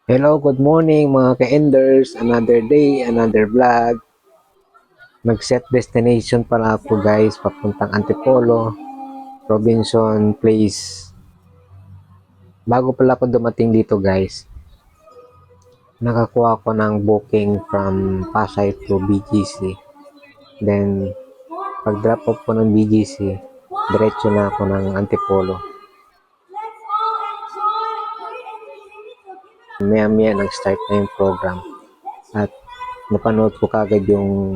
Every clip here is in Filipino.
Hello, good morning mga ka-enders. Another day, another vlog. Mag-set destination pala ako guys, papuntang Antipolo, Robinson Place. Bago pala ako dumating dito guys, nakakuha ko ng booking from Pasay to BGC. Then, pag drop off ko ng BGC, diretso na ako ng Antipolo. Maya-maya nag-start na yung program. At napanood ko kagad yung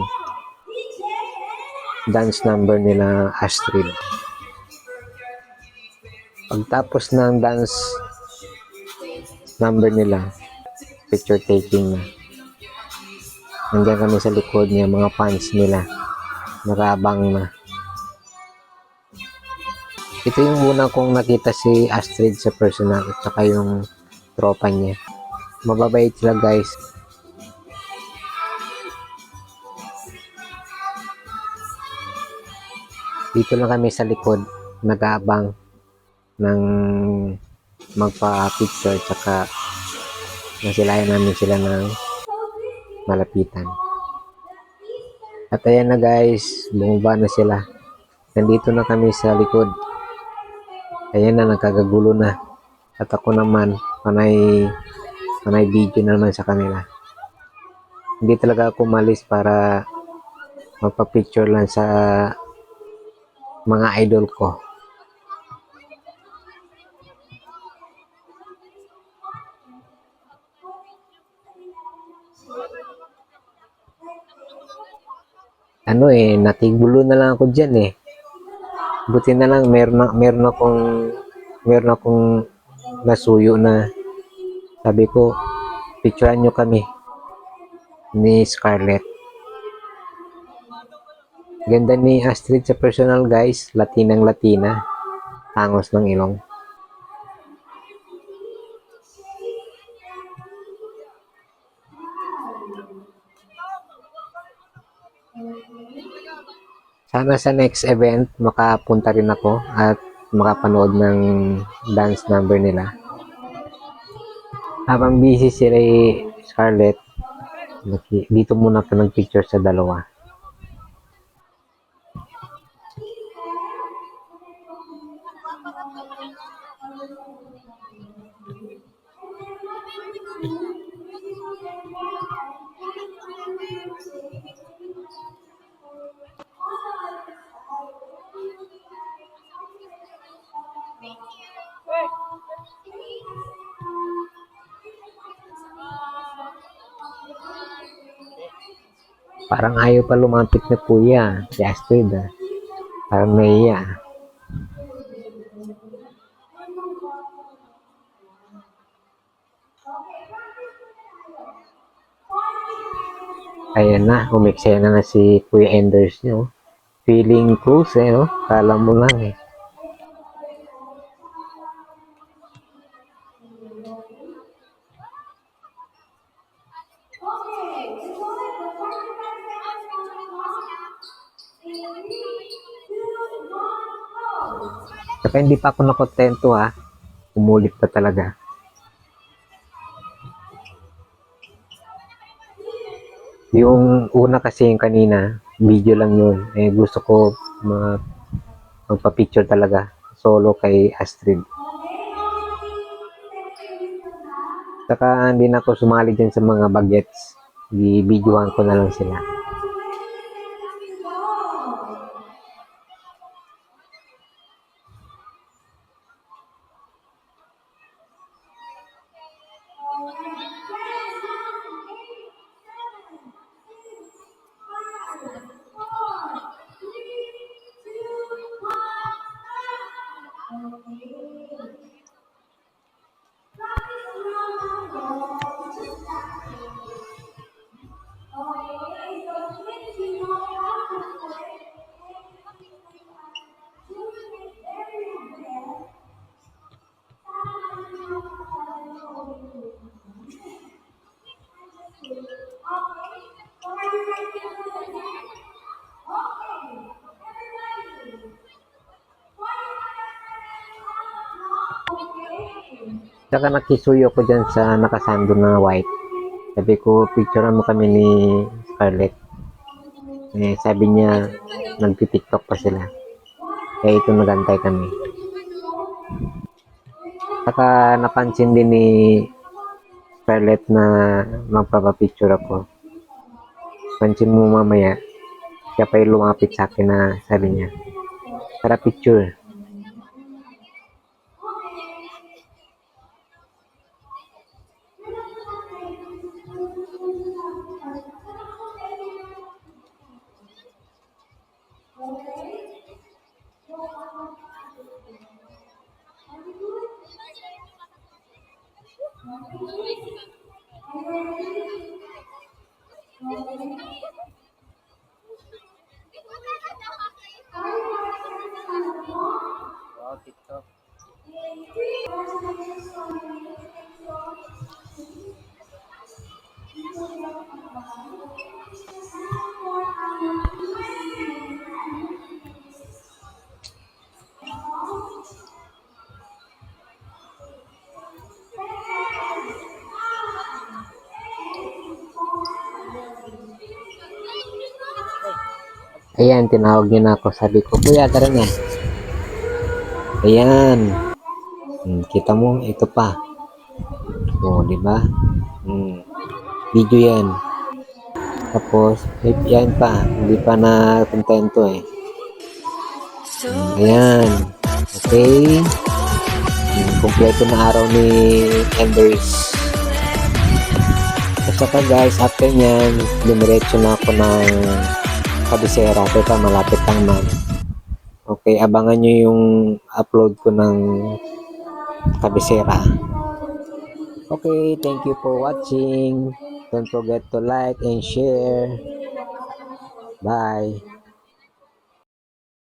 dance number nila Astrid. Pagtapos ng dance number nila, picture taking na. Nandiyan kami sa likod niya, mga fans nila. Nakabang na. Ito yung una kong nakita si Astrid sa personal at saka yung tropa niya. Mababait sila guys. Dito lang kami sa likod, nag-aabang ng magpa-picture at saka nasilayan namin sila ng malapitan. At ayan na guys, bumaba na sila. Nandito na kami sa likod. Ayan na, nagkagagulo na. At ako naman, panay video naman sa kanila. Hindi talaga ako umalis para magpa-picture lang sa mga idol ko. Natigulo na lang ako dyan eh. Buti na lang meron akong nasuyo na sabi ko, picturean nyo kami ni Scarlett. Ganda ni Astrid sa personal guys, Latinang Latina, tangos ng ilong. Sana sa next event makapunta rin ako at makapanood ng dance number nila. Habang busy si Scarlett, dito muna ako nag-picture sa dalawa. Parang ayaw pa lumapit na kuya, si Astrid ah. Parang nahiya. Ayan na, umiksena na si Kuya Enders nyo. Feeling close eh, no? Kala mo lang eh. Saka hindi pa ako nakontento ha. Umulit pa talaga. Yung una kasi yung kanina, video lang yun. Eh gusto ko magpa-picture talaga. Solo kay Astrid. Saka hindi na ako sumali dyan sa mga bagets. I-videoan ko na lang sila. Saka nakisuyo ko dyan sa nakasando na white. Sabi ko, picturean mo kami ni Scarlett. Eh, sabi niya, nagti-tiktok pa sila. Kaya ito nagantay kami. Saka napansin din ni Scarlett na magpapapicture ako. Pansin mo mamaya, siya pa yung lumapit sa akin na sabi niya, tara picture. Ayan, tinawag niya na ako. Sabi ko, kuya, tara na. Ayan. Kita mo, ito pa. O, di ba? Video yan. Tapos, yan pa. Hindi pa na kontento eh. Ayan. Okay. Kompleto na araw ni Embers. At saka guys, after nyan, dumiretso na ako ng Cabecera. Teka, malapit lang man. Okay, abangan nyo yung upload ko ng Cabecera. Okay, thank you for watching. Don't forget to like and share. Bye.